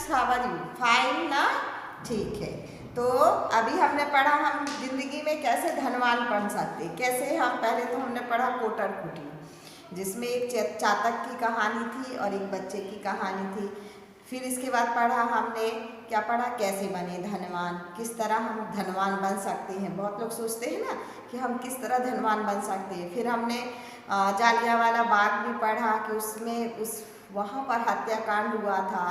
How are you? Fine ना? ठीक है। तो अभी हमने पढ़ा हम जिंदगी में कैसे धनवान बन सकते, कैसे हम पहले तो हमने पढ़ा कोटर कुटी जिसमें एक चातक की कहानी थी और एक बच्चे की कहानी थी। फिर इसके बाद पढ़ा हमने क्या पढ़ा, कैसे बने धनवान, किस तरह हम धनवान बन सकते हैं। बहुत लोग सोचते हैं ना कि हम किस तरह धनवान बन सकते हैं। फिर हमने जालियांवाला बाग भी पढ़ा कि उसमें वहाँ पर हत्याकांड हुआ था,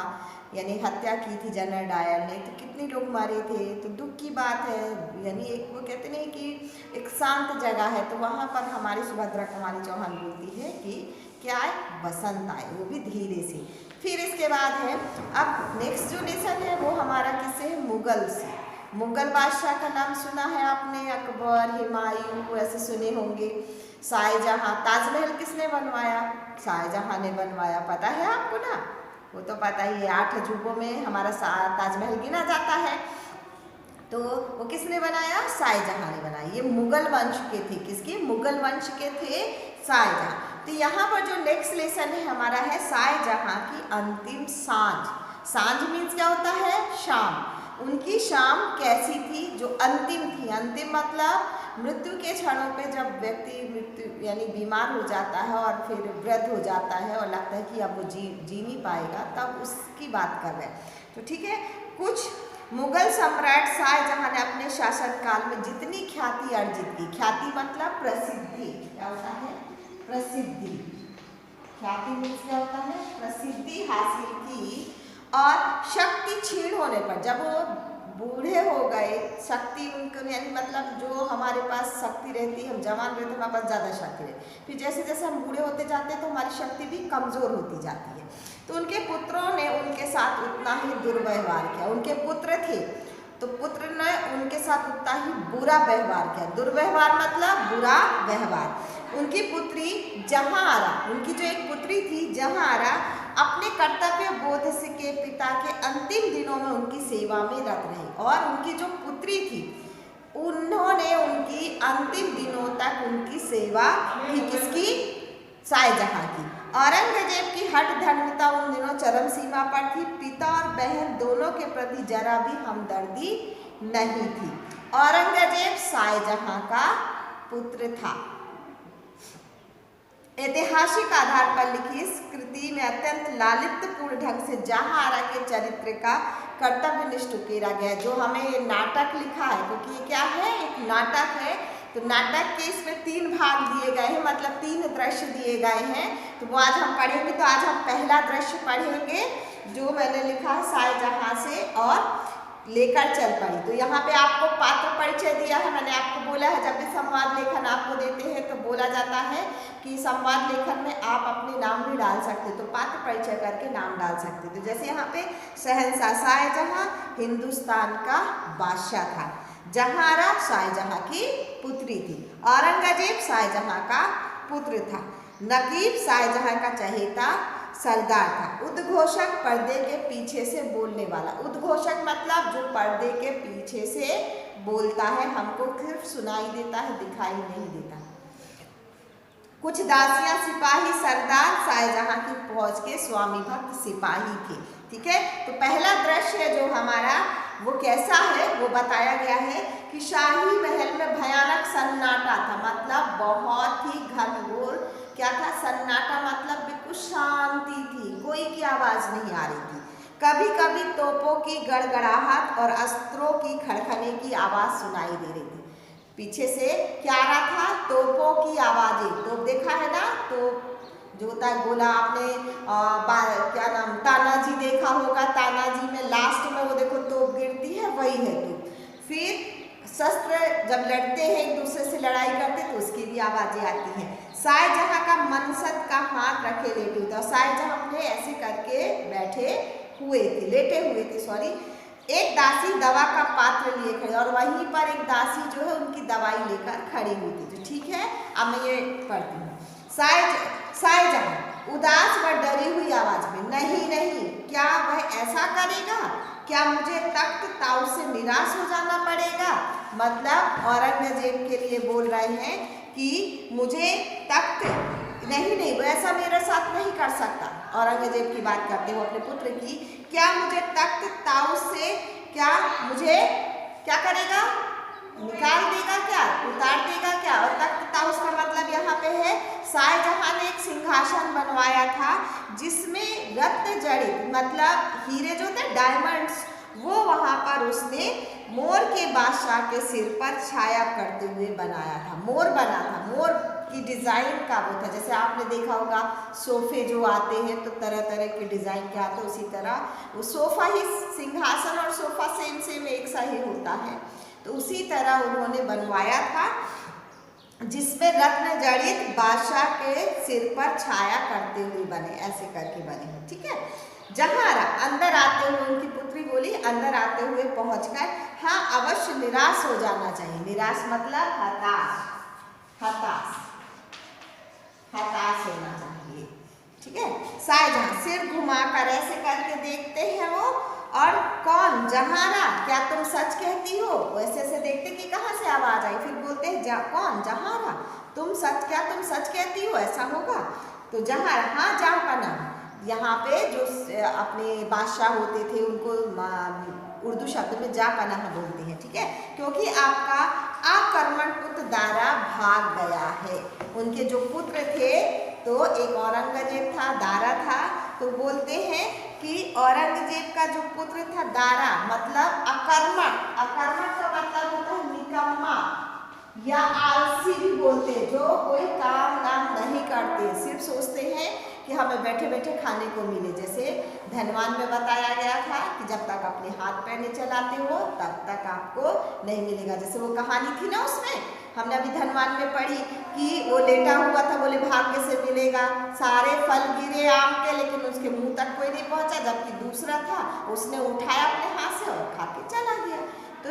यानी हत्या की थी जनरल डायर ने, तो कितने लोग मरे थे। तो दुख की बात है, यानी एक वो कहते नहीं कि एक शांत जगह है, तो वहाँ पर हमारी सुभद्रा कुमारी चौहान बोलती है कि क्या है, बसंत आए, वो भी धीरे से। फिर इसके बाद है, अब नेक्स्ट जो लेसन है वो हमारा किससे है, मुगल से। मुगल बादशाह का नाम सुना है आपने, अकबर, हुमायूं ऐसे सुने होंगे। शाहजहां, ताजमहल किसने बनवाया, शाहजहां ने बनवाया, पता है आपको ना, वो तो पता ही है। 8 अजूबों में हमारा ताजमहल गिना जाता है, तो वो किसने बनाया, शाहजहां ने बनाया। ये मुगल वंश के थे, किसके, मुगल वंश के थे शाहजहां। तो यहाँ पर जो नेक्स्ट लेसन है हमारा है शाहजहां की अंतिम सांझ। सांझ मीन्स क्या होता है, शाम। उनकी शाम कैसी थी, जो अंतिम थी। अंतिम मतलब मृत्यु के क्षणों पे जब व्यक्ति मृत्यु यानी बीमार हो जाता है और फिर वृद्ध हो जाता है और लगता है कि अब वो जी नहीं पाएगा, तब उसकी बात कर रहे हैं। तो ठीक है, कुछ मुगल सम्राट शाहजहां ने अपने शासनकाल में जितनी ख्याति अर्जित की, ख्याति मतलब प्रसिद्धि, क्या होता है, प्रसिद्धि, ख्याति मीन्स क्या होता है, प्रसिद्धि हासिल की, और शक्ति क्षीण होने पर, जब वो बूढ़े हो गए, शक्ति उनको यानी मतलब जो हमारे पास शक्ति रहती है, हम जवान रहते हमारे पास ज़्यादा शक्ति रहती, फिर जैसे जैसे हम बूढ़े होते जाते हैं तो हमारी शक्ति भी कमज़ोर होती जाती है। तो उनके पुत्रों ने उनके साथ उतना ही दुर्व्यवहार किया। उनके पुत्र थे तो पुत्र ने उनके साथ उतना ही बुरा व्यवहार किया। दुर्व्यवहार मतलब बुरा व्यवहार। उनकी पुत्री जहांआरा, उनकी जो एक पुत्री थी जहांआरा, अपने कर्तव्य बोध से के पिता के अंतिम दिनों में उनकी सेवा में रत रही, और उनकी जो पुत्री थी उन्होंने उनकी अंतिम दिनों तक उनकी सेवा की, किसकी, शाहजहां की। औरंगजेब की हठ धर्मिता उन दिनों चरम सीमा पर थी। पिता और बहन दोनों के प्रति जरा भी हमदर्दी नहीं थी। औरंगजेब शाहजहां का पुत्र था। ऐतिहासिक आधार पर लिखी इस कृति में अत्यंत लालित्यपूर्ण ढंग से जहांआरा के चरित्र का कर्तव्यनिष्ठ उकेरा गया, जो हमें ये नाटक लिखा है, क्योंकि ये क्या है, एक नाटक है। तो नाटक के इसमें 3 भाग दिए गए हैं, मतलब 3 दृश्य दिए गए हैं। तो वो आज हम पढ़ेंगे। तो आज हम पहला दृश्य पढ़ेंगे जो मैंने लिखा है शाहजहां से और लेकर चल पड़ी। तो यहाँ पे आपको पात्र परिचय दिया है। मैंने आपको बोला है जब भी संवाद लेखन आपको देते हैं तो बोला जाता है कि संवाद लेखन में आप अपने नाम भी डाल सकते, तो पात्र परिचय करके नाम डाल सकते। तो जैसे यहाँ पे शहंशाह शाहजहां हिंदुस्तान का बादशाह था, जहांआरा शाहजहां की पुत्री थी, औरंगजेब शाहजहां का पुत्र था, नकीब शाहजहां का चहेता सरदार था, उद्घोषक पर्दे के पीछे से बोलने वाला। उद्घोषक मतलब जो पर्दे के पीछे से बोलता है, हमको सिर्फ सुनाई देता है, दिखाई नहीं देता। कुछ दासियां सिपाही सरदार शाहजहां की फौज के स्वामी भक्त सिपाही थे। ठीक है, तो पहला दृश्य जो हमारा वो कैसा है वो बताया गया है कि शाही महल में भयानक सन्नाटा था, मतलब बहुत ही घनघोर क्या था, सन्नाटा मतलब बिल्कुल शांति थी, कोई की आवाज नहीं आ रही थी। कभी कभी तोपों की गड़गड़ाहट और अस्त्रों की खड़खड़ाने की आवाज सुनाई दे रही थी। पीछे से क्या आ रहा था, तोपों की आवाजें। तोप देखा है ना, तोप जो होता है गोला, आपने क्या नाम, तानाजी देखा होगा, तानाजी में लास्ट में वो देखो तोप गिरती है, वही है तोप। फिर शस्त्र जब लड़ते हैं एक दूसरे से लड़ाई करते तो उसकी भी आवाजें आती हैं। शाहजहां का मनसद का हाथ रखे लेटे हुए थे, शाहजहां अपने ऐसे करके बैठे हुए थे, लेटे हुए थे सॉरी। एक दासी दवा का पात्र लिए खड़े, और वहीं पर एक दासी जो है उनकी दवाई लेकर खड़ी हुई थी। तो ठीक है, अब मैं ये पढ़ती हूँ। शाहजहां उदास व डरी हुई आवाज में, नहीं नहीं, क्या वह ऐसा करेगा, क्या मुझे तख्त ताऊ से निराश हो जाना पड़ेगा। मतलब औरंगजेब के लिए बोल रहे हैं कि मुझे तख्त नहीं, वो ऐसा मेरे साथ नहीं कर सकता। औरंगजेब की बात करते हो अपने पुत्र की, क्या मुझे तख्त ताउस से क्या मुझे क्या करेगा, निकाल देगा क्या, उतार देगा क्या। और तख्त ताउस का मतलब यहाँ पे है शाहजहां ने एक सिंहासन बनवाया था जिसमें रत्न जड़ित मतलब हीरे जो थे डायमंड्स, वो वहां पर उसने मोर के बादशाह के सिर पर छाया करते हुए बनाया था। मोर बना था, मोर की डिज़ाइन का वो था। जैसे आपने देखा होगा सोफे जो आते हैं तो तरह तरह के डिज़ाइन के आते हैं, उसी तरह वो सोफ़ा ही, सिंहासन और सोफ़ा सेम सेम एक सा ही होता है। तो उसी तरह उन्होंने बनवाया था जिसमें रत्न जड़ित बादशाह के सिर पर छाया करते हुए बने, ऐसे करके बने हैं, ठीक है। जहारा अंदर आते हुए उनकी पुत्री बोली, अंदर आते हुए पहुंचकर हाँ अवश्य निराश हो जाना चाहिए। निराश मतलब हताश, हताश, हताश होना चाहिए, ठीक है। शाहजहां सिर घुमाकर ऐसे करके देखते हैं वो, और कौन, जहारा क्या तुम सच कहती हो, वैसे ऐसे देखते कि कहाँ से आवाज आई, फिर बोलते हैं कौन, जहारा तुम सच, क्या तुम सच कहती हो, ऐसा होगा। तो जहारा हाँ जहाँपना, यहाँ पे जो अपने बादशाह होते थे उनको उर्दू शब्द में जापनाह बोलते हैं, ठीक है। क्योंकि आपका आक्रमण पुत्र दारा भाग गया है। उनके जो पुत्र थे तो एक औरंगजेब था, दारा था, तो बोलते हैं कि औरंगजेब का जो पुत्र था दारा मतलब अकर्मक, अकर्मक का मतलब होता है निकम्मा या आलसी भी बोलते हैं, जो कोई काम नाम नहीं करते, सिर्फ सोचते हैं कि हमें बैठे बैठे खाने को मिले। जैसे धनवान में बताया गया था कि जब तक अपने हाथ पैर नहीं चलाते हो तब तक आपको नहीं मिलेगा। जैसे वो कहानी थी ना, उसमें हमने अभी धनवान में पढ़ी कि वो लेटा हुआ था, बोले भाग्य से मिलेगा, सारे फल गिरे आम के, लेकिन उसके मुंह तक कोई नहीं पहुंचा, जबकि दूसरा था उसने उठाया अपने हाथ से और खा के चला गया। तो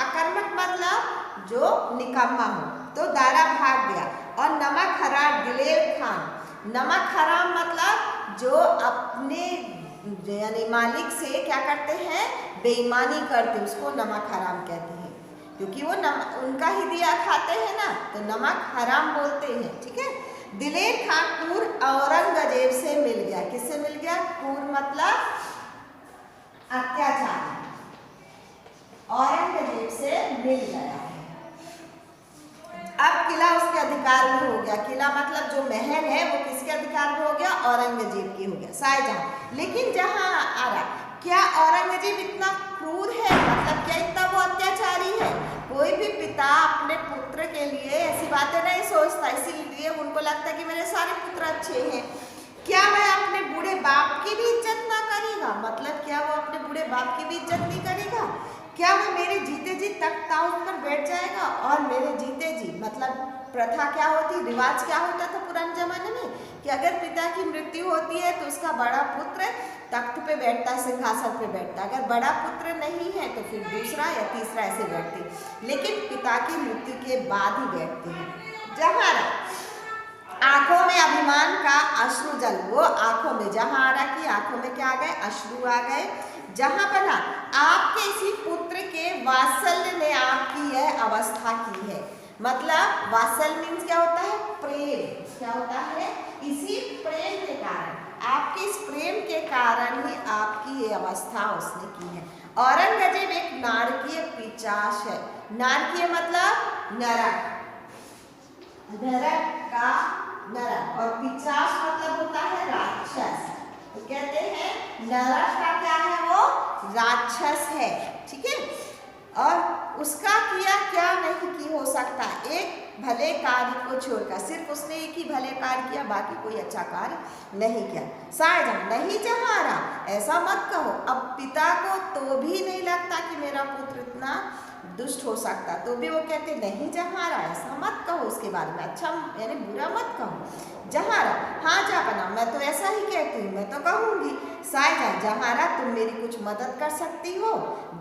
अकर्मक मतलब जो निकम्मा हो। तो दारा भाग गया। और नमक हराम दिलेर खान, नमक हराम मतलब जो अपने यानी मालिक से क्या करते हैं, बेईमानी करते, उसको नमक हराम कहते हैं, क्योंकि वो उनका ही दिया खाते हैं ना, तो नमक हराम बोलते हैं, ठीक है। दिलेर खान कूर औरंगजेब से मिल गया। किससे मिल गया? कूर मतलब अत्याचार, औरंगजेब से मिल गया। अब किला उसके अधिकार में हो गया। किला मतलब जो महल है वो किसके अधिकार में हो गया? औरंगजेब की हो गया, शाहजहां। लेकिन जहां आ रहा, क्या औरंगजेब इतना क्रूर है, मतलब क्या इतना वो अत्याचारी है? कोई भी पिता अपने पुत्र के लिए ऐसी बातें नहीं सोचता, इसीलिए उनको लगता है कि मेरे सारे पुत्र अच्छे हैं। क्या वह अपने बूढ़े बाप की भी इज्जत ना करेगा? मतलब क्या वो अपने बूढ़े बाप की भी इज्जत नहीं करेगा? क्या वो मेरे जीते जी तख्त ताउस पर बैठ जाएगा? और मेरे जीते जी मतलब प्रथा क्या होती, रिवाज क्या होता था पुराने जमाने में कि अगर पिता की मृत्यु होती है तो उसका बड़ा पुत्र तख्त पे बैठता है, सिंहासन पे बैठता। अगर बड़ा पुत्र नहीं है तो फिर दूसरा या तीसरा ऐसे बैठते, लेकिन पिता की मृत्यु के बाद ही बैठते हैं। जहारा आंखों में अभिमान का अश्रु जल, वो आंखों में, जहारा की आंखों में क्या आ गए? अश्रु आ गए। जहां बना आपके इसी पुत्र के वात्सल्य ने आपकी यह अवस्था की है। मतलब वात्सल्य मीन्स क्या होता है? प्रेम। क्या होता है? इसी प्रेम के कारण, आपके इस प्रेम के कारण ही आपकी ये अवस्था उसने की है। औरंगजेब एक नारकीय पिशाच है। नारकीय मतलब नरक, नरक का नरक, और पिशाच मतलब होता है राक्षस। तो कहते हैं नरक का क्या है? वो राक्षस है, ठीक है। और उसका किया क्या नहीं की हो सकता, एक भले कार्य को छोड़कर। सिर्फ उसने एक ही भले कार्य किया, बाकी कोई अच्छा कार्य नहीं किया। शाहजहां नहीं जहारा, ऐसा मत कहो। अब पिता को तो भी नहीं लगता कि मेरा पुत्र इतना दुष्ट हो सकता, तो भी वो कहते नहीं जहारा, ऐसा मत कहो उसके बारे में, अच्छा यानी बुरा मत कहो। जहारा हाँ जापना, मैं तो ऐसा ही कहती हूँ, मैं तो कहूँगी। शाहजहां जहारा तुम मेरी कुछ मदद कर सकती हो?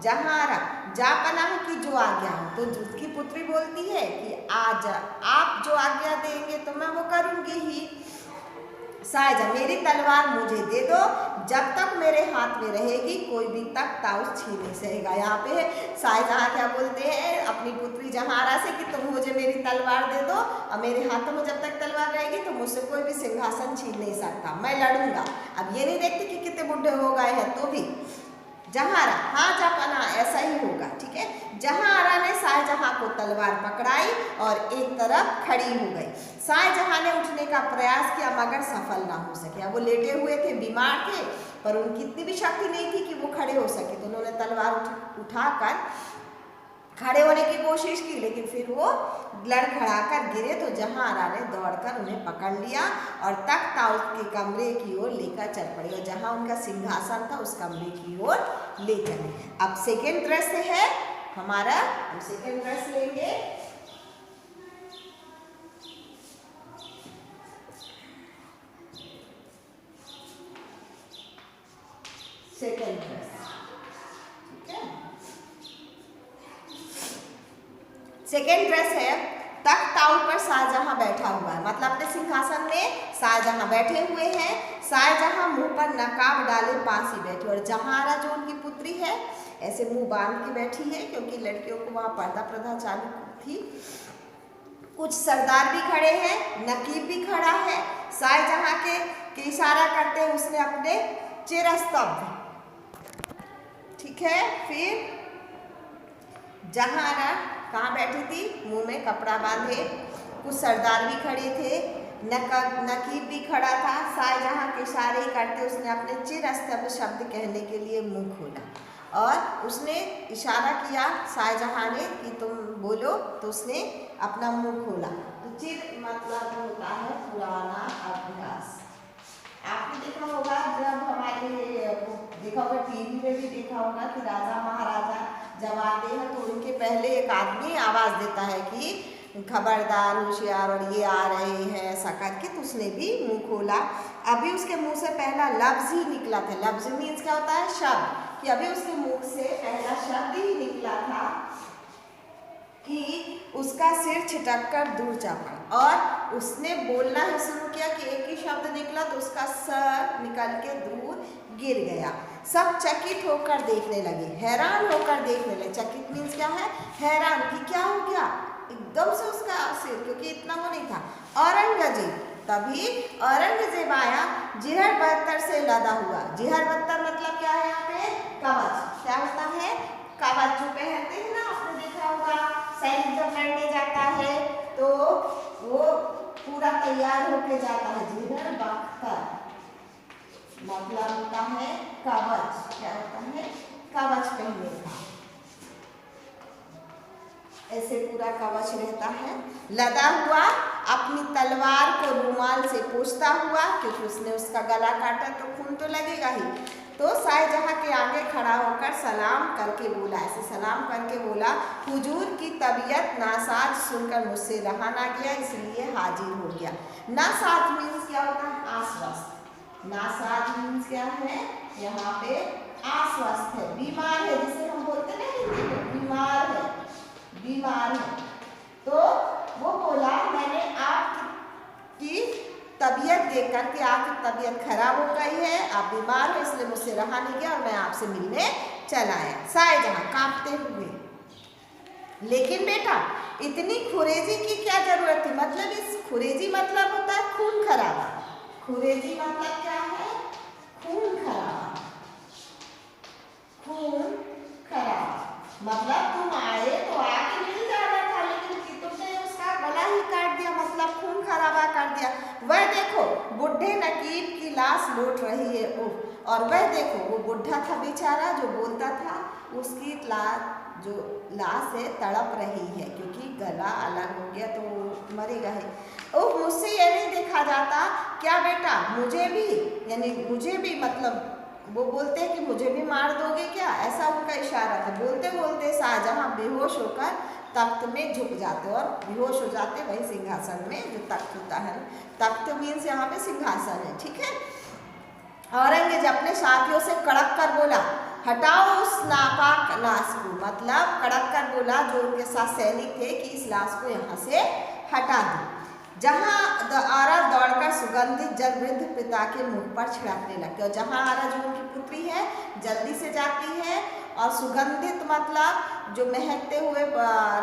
जहारा जापना की जो आज्ञा हो, तो उसकी पुत्री बोलती है कि आज आप जो आज्ञा देंगे तो मैं वो करूँगी ही। शाहजहां, मेरी तलवार मुझे दे दो, जब तक मेरे हाथ में रहेगी कोई भी तक ताउस छीन नहीं सकेगा। यहाँ पे शाहजहां क्या बोलते हैं अपनी पुत्री जहांआरा से कि तुम मुझे मेरी तलवार दे दो और मेरे हाथों में जब तक तलवार रहेगी तो मुझसे कोई भी सिंहासन छीन नहीं सकता, मैं लड़ूंगा। अब ये नहीं देखती कि कितने बुढ़े हो गए हैं तो भी जहांआरा हाँ जापाना ऐसा ही होगा, ठीक है। जहांआरा ने शाहजहां को तलवार पकड़ाई और एक तरफ खड़ी हो गई। शाहजहां ने उठने का प्रयास किया मगर सफल ना हो सके। वो लेटे हुए थे, बीमार थे, पर उनकी इतनी भी शक्ति नहीं थी कि वो खड़े हो सके। तो उन्होंने तलवार उठाकर खड़े होने की कोशिश की, लेकिन फिर वो लड़खड़ाकर गिरे। तो जहांआरा ने दौड़कर उन्हें पकड़ लिया और तख्त ताउस के कमरे की ओर लेकर चल पड़ी और जहां उनका सिंहासन था उस कमरे की ओर ले चले। अब सेकेंड दृश्य है हमारा, हम सेकेंड दृश्य लेंगे। सेकेंड दृश्य, ठीक है। सेकेंड दृश्य है तख्त ताउस पर शाहजहां बैठा हुआ है, मतलब अपने सिंहासन में शाहजहां बैठे हुए हैं। शाहजहां मुंह पर नकाब डाले पास ही बैठे और जहांआरा जो उनकी पुत्री है ऐसे मुंह बांध के बैठी है, क्योंकि लड़कियों को वहां पर्दा प्रथा चालू थी। कुछ सरदार भी खड़े हैं, नकीब भी खड़ा है। शाहजहां के इशारा करते हुए उसने अपने चिरस्तब्ध, ठीक है। फिर जहांआरा कहाँ बैठी थी, मुंह में कपड़ा बांधे। कुछ सरदार भी खड़े थे, नकीब भी खड़ा था। शाहजहां के इशारे करते उसने अपने चिरस्तब्ध शब्द कहने के लिए मुंह खोला और उसने इशारा किया शाहजहां ने कि तुम बोलो, तो उसने अपना मुंह खोला। तो चिर मतलब होता है पुराना अभ्यास। आपने देखा होगा, जब हमारे देखा होगा टीवी में भी देखा होगा कि राजा महाराजा जब आते हैं तो उनके पहले एक आदमी आवाज देता है कि खबरदार होशियार और ये आ रहे हैं, ऐसा करके। तो उसने भी मुंह खोला। अभी उसके मुंह से पहला लफ्ज ही निकला था। लफ्ज मीन्स क्या होता है, शब्द, कि अभी उसके मुंह से पहला शब्द ही निकला था कि उसका सिर छिटक कर दूर जा पड़ा और उसने बोलना ही शुरू किया कि एक ही शब्द निकला तो उसका सर निकल के दूर गिर गया। सब चकित होकर देखने लगे, हैरान होकर देखने लगे। चकित मीन्स क्या है, हैरान कि क्या हो गया एकदम से उसका सिर, क्योंकि इतना वो नहीं था। औरंगजेब, तभी औरंगजेब आया जिहर बहत्तर से लदा हुआ। जिहर बहत्तर मतलब क्या है, यहाँ पे कवच। क्या होता है, कवच जो पहनते हैं ना, आपने देखा होगा सैनिक जब लड़ने जाता है तो वो पूरा तैयार होके जाता है। जिहर बहत्तर मतलब होता है कवच। क्या होता है, कवच पहने का, ऐसे पूरा कवच रहता है। लदा हुआ अपनी तलवार को रुमाल से पोंछता हुआ, क्योंकि उसने उसका गला काटा तो खून तो लगेगा ही। तो शाहजहां के आगे खड़ा होकर सलाम करके बोला, ऐसे सलाम करके बोला, हुजूर की तबीयत नासाज सुनकर मुझसे रहा ना गया, इसलिए हाजिर हो गया। नासाज मीन्स क्या होता है, आश्वस्त। नासाज मीन्स क्या है, यहाँ पे आश्वस्त है, बीमार है, जिसे हम बोलते हैं हिंदी में बीमार है, बीमार है। तो वो बोला मैंने आपकी तबीयत देख कर कि आपकी तबीयत खराब हो गई है, आप बीमार हो, इसलिए मुझसे रहा नहीं गया और मैं आपसे मिलने चला आया। शाहजहां कांपते हुए, लेकिन बेटा इतनी खुरेजी की क्या जरूरत थी। मतलब इस खुरेजी मतलब होता है खून खराबा। खुरेजी मतलब क्या है, खून खराबा। खून खराबा मतलब तुम आए तो आके मिल जाना था, लेकिन तुमने उसका गला ही काट दिया, मतलब खून खराबा कर दिया। वह देखो बुढ़े नकीब की लाश लौट रही है। ओह, और वह देखो वो बुढ़ा था बेचारा जो बोलता था, उसकी जो लाश है तड़प रही है, क्योंकि गला अलग हो गया तो मरेगा ही। ओह, मुझसे ये नहीं देखा जाता क्या बेटा, मुझे भी, यानी मुझे भी, मतलब वो बोलते हैं कि मुझे भी मार दोगे क्या, ऐसा उनका इशारा था। बोलते बोलते शाहजहां बेहोश होकर तख्त में झुक जाते और बेहोश हो जाते वही सिंहासन में जो तख्त होता है। तख्त मीन्स यहाँ पे सिंहासन है, ठीक है। औरंगजेब अपने साथियों से कड़क कर बोला, हटाओ उस नापाक लाश को, मतलब कड़क कर बोला जो उनके साथ सैनिक थे कि इस लाश को यहाँ से हटा दो। जहाँ आरा दौड़कर सुगंधित जल वृद्ध पिता के मुख पर छिड़कने लगती है। और जहाँ आरा जो उनकी पुत्री है जल्दी से जाती है और सुगंधित मतलब जो महकते हुए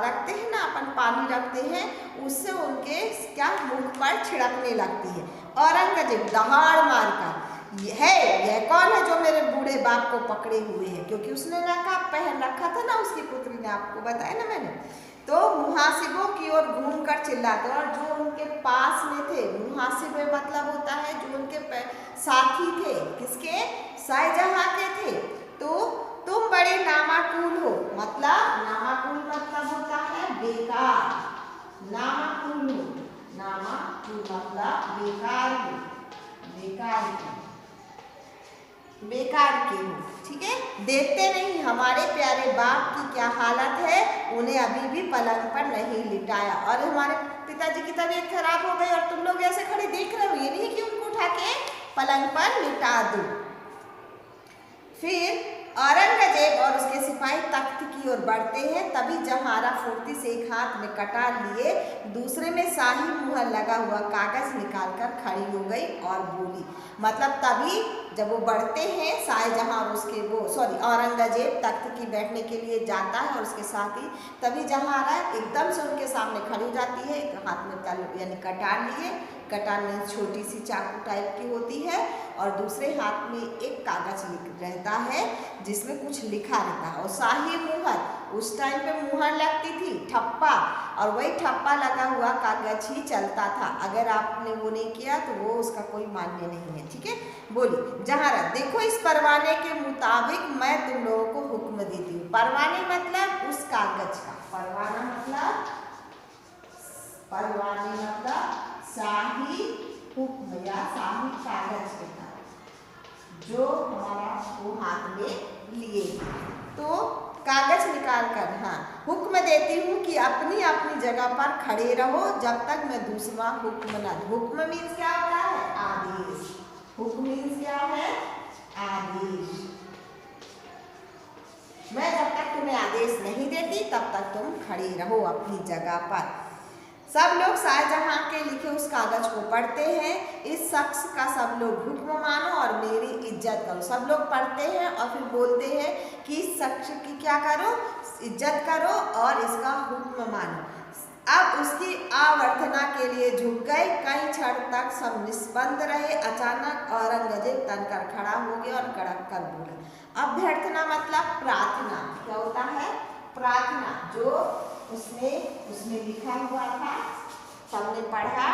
रखते हैं ना, अपन पानी रखते हैं, उससे उनके क्या मुख पर छिड़कने लगती है। औरंगजेब दहाड़ मारकर, यह कौन है जो मेरे बूढ़े बाप को पकड़े हुए है, क्योंकि उसने नकाब पहन रखा था ना, उसकी पुत्री ने, आपको बताया ना मैंने। तो मुहासिबों की ओर घूमकर चिल्लाते, और जो उनके पास में थे, मुहासिब मतलब होता है जो उनके साथी थे, किसके, शाहजहां के थे। तो तुम बड़े नामाकुल हो, मतलब नामाकुल मतलब होता है बेकार, नामाकुल हो, नामाकुल मतलब बेकार हो, बेकार के हो, ठीक है। देखते नहीं हमारे प्यारे बाप की क्या हालत है, उन्हें अभी भी पलंग पर नहीं लिटाया। और हमारे पिताजी की तबीयत खराब हो गई और तुम लोग ऐसे खड़े देख रहे हो, ये नहीं कि उनको उठा के पलंग पर लिटा दो। फिर औरंगजेब और उसके सिपाही तख्त की ओर बढ़ते हैं। तभी जहारा फुर्ती से एक हाथ में कटार लिए, दूसरे में शाही मुहर लगा हुआ कागज निकालकर खड़ी हो गई और बोली, मतलब तभी जब वो बढ़ते हैं, शाहजहां और उसके औरंगजेब तख्त की बैठने के लिए जाता है और उसके साथ ही, तभी जहारा एकदम से उनके सामने खड़ी हो जाती है, एक हाथ में तल यानी कटार लिए, कटार में छोटी सी चाकू टाइप की होती है, और दूसरे हाथ में एक कागज रहता है जिसमें कुछ लिखा रहता है। और शाही मुहर, उस टाइम पे मुहर लगती थी, ठप्पा, और वही ठप्पा लगा हुआ कागज ही चलता था। अगर आपने वो नहीं किया तो वो उसका कोई मान्य नहीं है, ठीक है। बोली जहारा, देखो इस परवाने के मुताबिक मैं तुम लोगों को हुक्म देती हूँ। परवाने मतलब उस कागज का, परवाना मतलब शाही हुक्म या शाही कागज होता है जो हमारा वो हाथ में लिए। तो कागज निकाल कर, हाँ, हुक्म देती हूँ कि अपनी अपनी जगह पर खड़े रहो जब तक मैं दूसरा हुक्म न दूं। हुक्म मीन्स क्या होता है, आदेश। हुक्म मीन्स क्या है, आदेश। मैं जब तक तुम्हें आदेश नहीं देती तब तक तुम खड़े रहो अपनी जगह पर। सब लोग शाहजहां के लिखे उस कागज को पढ़ते हैं। इस शख्स का सब लोग हुक्म मानो और मेरी इज्जत करो। सब लोग पढ़ते हैं और फिर बोलते हैं कि इस शख्स की क्या करो, इज्जत करो और इसका हुक्म मानो। अब उसकी आवर्तना के लिए झुक गए। कई क्षण तक सब निष्पंद रहे। अचानक औरंगजेब तनकर खड़ा हो गया और कड़क कर बोला। अभ्यर्थना मतलब प्रार्थना, क्या होता है, प्रार्थना। जो उसमें लिखा हुआ था, सबने पढ़ा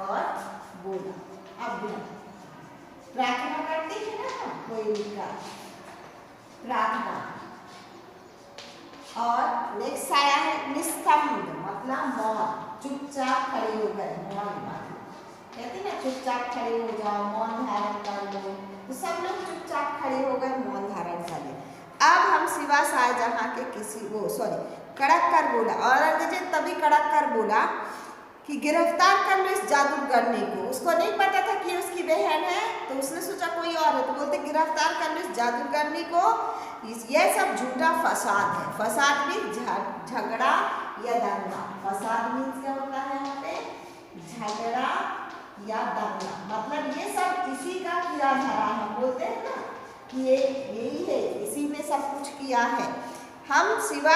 और बोला। अब प्रार्थना करते हैं ना, कोई लिखा प्रार्थना। और नेक्स्ट आया है निस्तब्ध, मतलब मौन, चुपचाप खड़े हो गए, मौन कहते हैं ना, चुपचाप खड़े हो जाओ, मौन धारण कर लो। तो सब लोग चुपचाप खड़े हो गए, मौन धारण कर ले। अब हम सिवा शाहजहां के कड़क कर बोला। औरंगजेब तभी कड़क कर बोला कि गिरफ्तार कर लो इस जादूगरनी को। उसको नहीं पता था कि उसकी बहन है, तो उसने सोचा कोई और है, तो बोलते गिरफ्तार कर लो इस जादूगरनी को। यह सब झूठा फसाद है। फसाद भी झगड़ा या दंगा। फसाद मीन्स क्या होता है यहाँ पे, झगड़ा या दंगा, मतलब ये सब इसी का किया धरा है। बोलते हैं ना कि ये यही है, इसी ने सब कुछ किया है। हम सिवा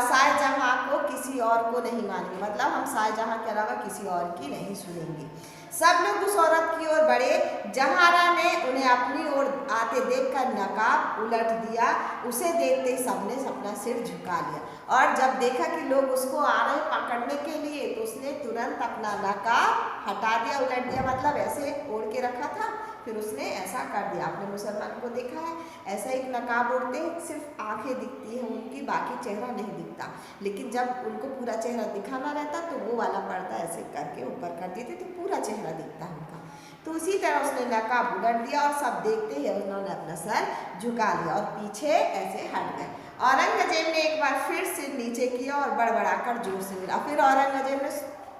शाहजहां को किसी और को नहीं मानेंगे, मतलब हम शाहजहां के अलावा किसी और की नहीं सुनेंगे। सब लोग उस औरत की ओर बढ़े। जहारा ने उन्हें अपनी ओर आते देखकर नकाब उलट दिया। उसे देखते ही सबने अपना सिर झुका लिया, और जब देखा कि लोग उसको आ रहे पकड़ने के लिए, तो उसने तुरंत अपना नकाब हटा दिया, उलट दिया, मतलब ऐसे ओढ़ के रखा था, फिर उसने ऐसा कर दिया। आपने मुसलमान को देखा है, ऐसा एक नकाब ओढ़ते हैं, सिर्फ आंखें दिखती हैं उनकी, बाकी चेहरा नहीं दिखता। लेकिन जब उनको पूरा चेहरा दिखाना रहता तो वो वाला पर्दा ऐसे करके ऊपर कर देते तो पूरा चेहरा दिखता है उनका। तो उसी तरह उसने नकाब उलट दिया और सब देखते ही उन्होंने अपना सर झुका लिया और पीछे ऐसे हट गए। औरंगजेब ने एक बार फिर सिर नीचे किया और बड़बड़ाकर जोर से बोला। फिर औरंगजेब ने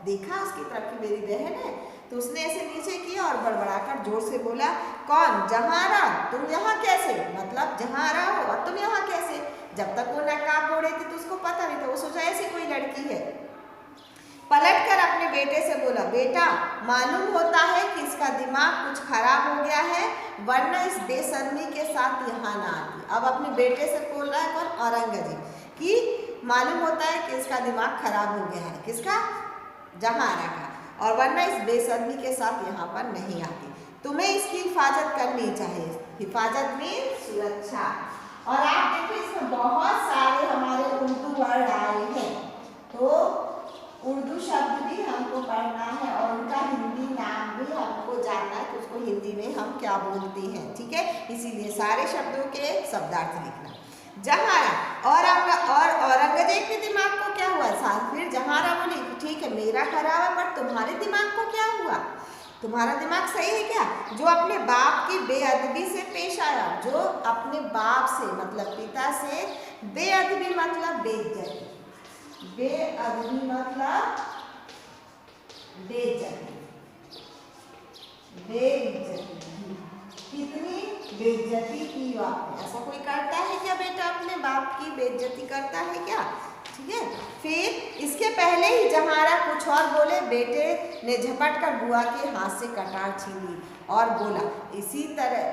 देखा उसकी तरफ की मेरी बहन है, तो उसने ऐसे नीचे किया और बड़बड़ाकर जोर से बोला, कौन, जहारा, तुम यहाँ कैसे, मतलब जहारा हो और तुम यहाँ कैसे। जब तक वो नकाब ओढ़े थे तो उसको पता नहीं था, वो सोचा ऐसी कोई लड़की है। पलटकर अपने बेटे से बोला, बेटा मालूम होता है कि इसका दिमाग कुछ खराब हो गया है, वरना इस बेशर्मी के साथ यहाँ ना आती। अब अपने बेटे से बोल रहा है कौन? औरंगजेब, कि मालूम होता है कि इसका दिमाग खराब हो गया है, किसका? जहांआरा का, और वरना इस बेशर्मी के साथ यहाँ पर नहीं आती। तुम्हें इसकी हिफाजत करनी चाहिए। हिफाजत में सुरक्षा। और आप देखो इसमें बहुत सारे हमारे उर्दू वर्ड आए हैं, तो उर्दू शब्द भी हमको पढ़ना है और उनका हिंदी नाम भी हमको जानना है कि उसको हिंदी में हम क्या बोलते हैं, ठीक है। इसीलिए सारे शब्दों के शब्दार्थ लिखना। जहांआरा और औरंगजेब के दिमाग को क्या हुआ? फिर जहांआरा बोली, ठीक है मेरा खराब है, पर तुम्हारे दिमाग को क्या हुआ? तुम्हारा दिमाग सही है क्या? जो अपने बाप की बेअदबी से पेश आया, जो अपने बाप से मतलब पिता से बेअदबी मतलब बेइज्जती, बेअदबी मतलब बेइज्जती, बेइज्जती, कितनी बेइज्जती की आपने? ऐसा कोई करता है क्या बेटा अपने बाप की बेइज्जती करता है क्या? ठीक है। फिर इसके पहले ही जहांआरा कुछ और बोले, बेटे ने झपट कर बुआ के हाथ से कटार छीन ली और बोला। इसी तरह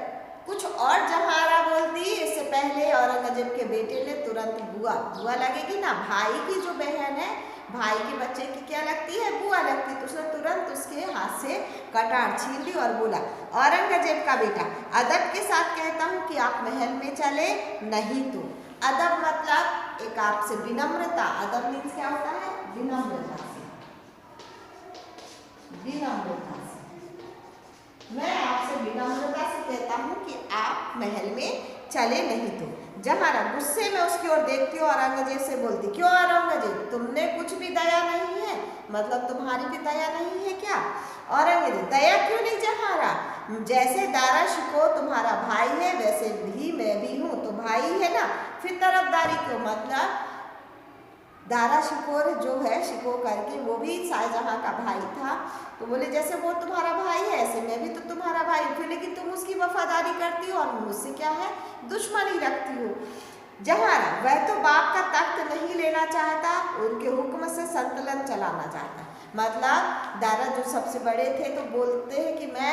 कुछ और जहांआरा बोलती, इससे पहले औरंगजेब के बेटे ने तुरंत बुआ लगेगी ना, भाई की जो बहन है, भाई के बच्चे की क्या लगती है? बुआ लगती है। तो उसने तुरंत उसके हाथ से कटार छीन ली और बोला, औरंगजेब का बेटा अदब के साथ कहता हूँ कि आप महल में चले, नहीं तो। अदब मतलब एक आपसे विनम्रता। अदब मीन्स क्या होता है? विनम्रता से, विनम्रता से। मैं आपसे विनम्रता से कहता हूँ कि आप महल में चले, नहीं तो। जहांआरा गुस्से में उसकी ओर देखती हो, औरंगजेब से बोलती, क्यों औरंगजेब, तुमने कुछ भी दया नहीं है? मतलब तुम्हारी भी दया नहीं है क्या? औरंगजेब, दया क्यों नहीं जहांआरा? जैसे दारा शिकोह तुम्हारा भाई है, वैसे भी मैं भी हूँ, तो भाई है ना, फिर तरफदारी क्यों? मतलब दारा शिकोह जो है, शिकोह करके, वो भी शाहजहां का भाई था, तो बोले जैसे वो तुम्हारा भाई है, ऐसे मैं भी तो तुम्हारा भाई हूँ, फिर लेकिन तुम उसकी वफादारी करती हो और मुझसे क्या है? दुश्मनी रखती हो। जहांआरा, वह तो बाप का तख्त नहीं लेना चाहता, उनके हुक्म से संतुलन चलाना चाहता। मतलब दारा जो सबसे बड़े थे, तो बोलते हैं कि मैं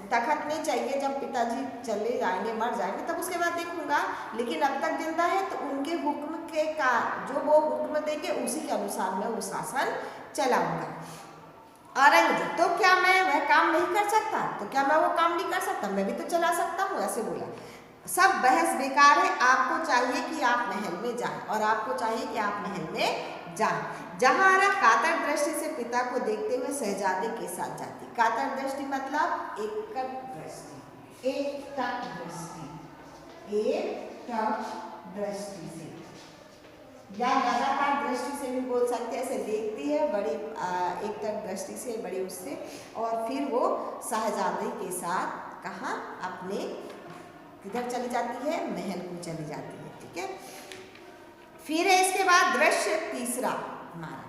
तखत नहीं चाहिए, जब पिताजी चले जाएंगे, मर जाएंगे, तब उसके बाद देखूंगा, लेकिन अब तक जिंदा है तो उनके हुक्म के का जो वो हुक्म देंगे उसी के अनुसार मैं वो शासन चलाऊंगा। औरंगजेब, तो क्या मैं वह काम नहीं कर सकता? तो क्या मैं वो काम नहीं कर सकता? मैं भी तो चला सकता हूँ, ऐसे बोला। सब बहस बेकार है, आपको चाहिए कि आप महल में जाएं, और आपको चाहिए कि आप महल में जाएं। जहांआरा कातर दृष्टि से पिता को देखते हुए शहजादे के साथ जाती। कातर दृष्टि मतलब एकटक दृष्टि, एकटक दृष्टि, एकटक दृष्टि से, या लगातार दृष्टि से भी बोल सकते हैं। ऐसे देखती है बड़ी एकटक दृष्टि से, बड़ी उससे, और फिर वो शहजादे के साथ कहाँ? अपने किधर चली जाती है? महल को चली जाती है, ठीक है। फिर है इसके बाद दृश्य तीसरा हमारा,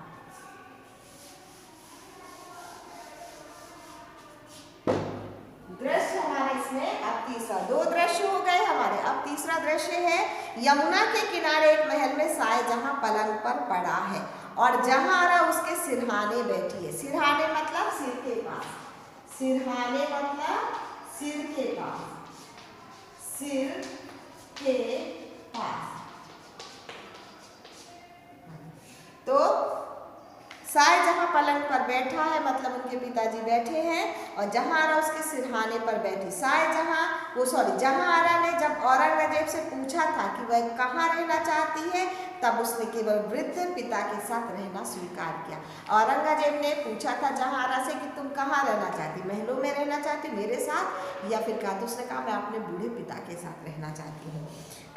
दृश्य हमारे इसमें अब तीसरा, दो दृश्य हो गए हमारे, अब तीसरा दृश्य है यमुना के किनारे एक महल में शाहजहां पलंग पर पड़ा है और जहांआरा उसके सिरहाने बैठी है। सिरहाने मतलब सिर के पास, सिरहाने मतलब सिर के पास, सिर के पास। तो शाहजहां पलंग पर बैठा है, मतलब उनके पिताजी बैठे हैं, और जहांआरा उसके सिरहाने पर बैठी। जहांआरा ने जब औरंगजेब से पूछा था कि वह कहाँ रहना चाहती है, तब उसने केवल वृद्ध पिता के साथ रहना स्वीकार किया। औरंगजेब ने पूछा था जहांआरा से कि तुम कहाँ रहना चाहती, महलों में रहना चाहती मेरे साथ, या फिर क्या? तो उसने कहा मैं अपने बूढ़े पिता के साथ रहना चाहती हूँ।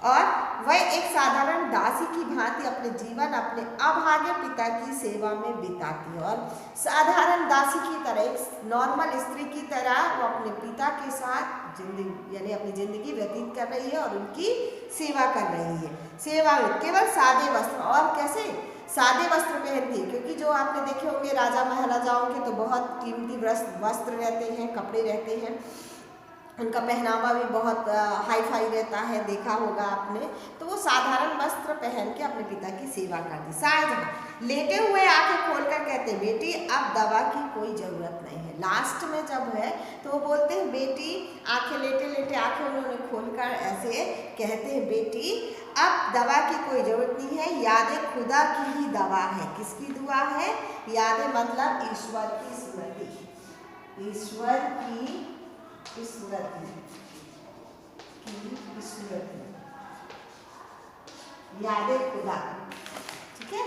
और वह एक साधारण दासी की भांति अपने जीवन अपने अभागे पिता की सेवा में बिताती है, और साधारण दासी की तरह, एक नॉर्मल स्त्री की तरह वो अपने पिता के साथ जिंदगी यानी अपनी जिंदगी व्यतीत कर रही है और उनकी सेवा कर रही है। सेवा में केवल सादे वस्त्र, और कैसे? सादे वस्त्र पहनती है, क्योंकि जो आपने देखे होंगे राजा महाराजाओं के तो बहुत कीमती वस्त्र रहते हैं, कपड़े रहते हैं, उनका पहनावा भी बहुत हाई फाई रहता है, देखा होगा आपने। तो वो साधारण वस्त्र पहन के अपने पिता की सेवा करती। शाहजहां लेटे हुए आंखें खोलकर कहते, बेटी अब दवा की कोई ज़रूरत नहीं है। लास्ट में जब है तो वो बोलते हैं, बेटी आंखें लेटे लेटे आंखें उन्होंने खोलकर ऐसे कहते हैं, बेटी अब दवा की कोई ज़रूरत नहीं है, यादें खुदा की ही दवा है। किसकी दुआ है? यादें मतलब ईश्वर की स्मृति, ईश्वर की स्मृति, यादें खुदा। ठीक है,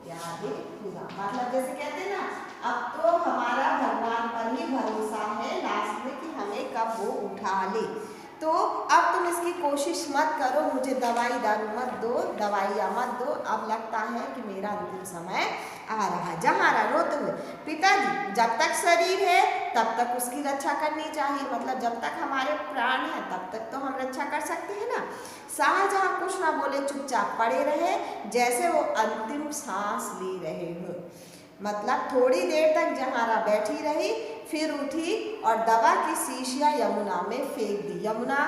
यादें खुदा मतलब जैसे कहते हैं ना, अब तो हमारा भगवान पर ही भरोसा है लास्ट में कि हमें कब वो उठा ले। तो अब तुम इसकी कोशिश मत करो, मुझे दवाई दारू मत दो, दवाइयाँ मत दो, अब लगता है कि मेरा अंतिम समय आ रहा है। जहारा रोते हुए, पिताजी जब तक शरीर है तब तक उसकी रक्षा करनी चाहिए, मतलब जब तक हमारे प्राण हैं तब तक तो हम रक्षा कर सकते हैं ना। शाहजहां कुछ ना बोले, चुपचाप पड़े रहे जैसे वो अंतिम सांस ले रहे हो। मतलब थोड़ी देर तक जहारा बैठी रही, फिर उठी और दवा की शीशियाँ यमुना में फेंक दी। यमुना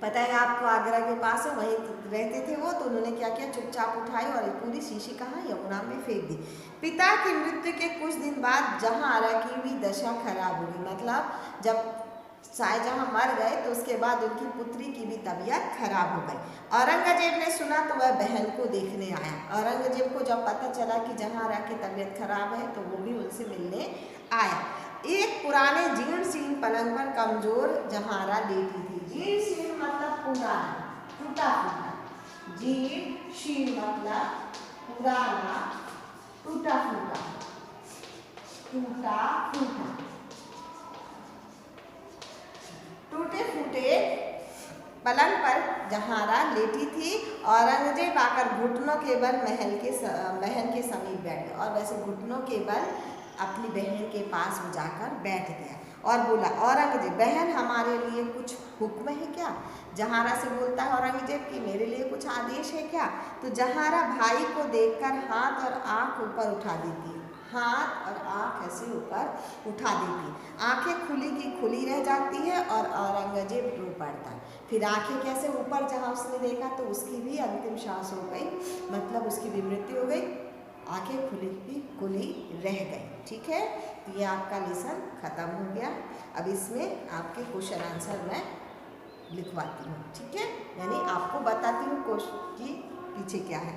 पता है आपको, आगरा के पास है, वहीं रहते थे वो। तो उन्होंने क्या किया, चुपचाप उठाई और पूरी शीशी कहाँ, यमुना में फेंक दी। पिता की मृत्यु के कुछ दिन बाद जहारा की भी दशा खराब हो गई। मतलब जब शाहजहां मर गए तो उसके बाद उनकी पुत्री की भी तबीयत खराब हो गई। औरंगजेब ने सुना तो वह बहन को देखने आया। औरंगजेब को जब पता चला कि जहारा की तबीयत खराब है तो वो भी उनसे मिलने आया। एक पुराने जीर्ण शीर्ण पलंग पर कमजोर जहारा लेटी थी। जीर्ण शीर्ण मतलब पुराना, टूटा फूटा। जीर्ण शीर्ण मतलब पुराना, टूटा फूटा, टूटा फूटा, टूटे फूटे पलंग पर जहारा लेटी थी। औरंगजेब आकर घुटनों के बल बहन के समीप बैठ गया, और वैसे घुटनों के बल अपनी बहन के पास वो जाकर बैठ गया और बोला, औरंगजेब बहन हमारे लिए कुछ हुक्म है क्या? जहारा से बोलता है औरंगजेब कि मेरे लिए कुछ आदेश है क्या? तो जहारा भाई को देखकर हाथ और आंख ऊपर उठा देती, हाथ और आंख ऐसे ऊपर उठा देती, आंखें खुली की खुली रह जाती है और औरंगजेब रो पड़ता है। फिर आंखें कैसे ऊपर, जहाँ उसने देखा तो उसकी भी अंतिम सांस हो गई, मतलब उसकी भी मृत्यु हो गई, आंखें खुली की खुली रह गई। ठीक है, तो ये आपका लेसन खत्म हो गया। अब इसमें आपके क्वेश्चन आंसर मैं लिखवाती हूँ। ठीक है, यानी आपको बताती हूँ क्वेश्चन की पीछे क्या है।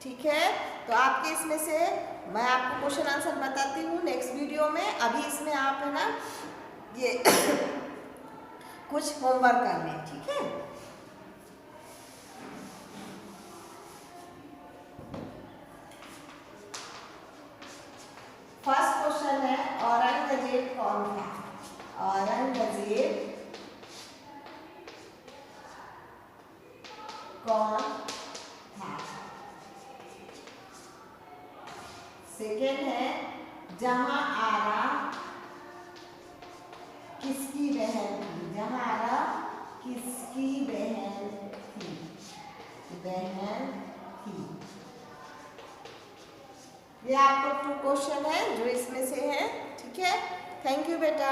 ठीक है, तो आपके इसमें से मैं आपको क्वेश्चन आंसर बताती हूँ नेक्स्ट वीडियो में। अभी इसमें आप है ना ये कुछ होमवर्क कर लें। ठीक है, फर्स्ट क्वेश्चन है, औरंगजेब कौन था? औरंगजेब कौन था? सेकेंड है, जहांआरा किसकी बहन थी? जहांआरा किसकी बहन थी? बहन थी। ये आपका ट्रू क्वेश्चन है जो इसमें से है। ठीक है, थैंक यू बेटा।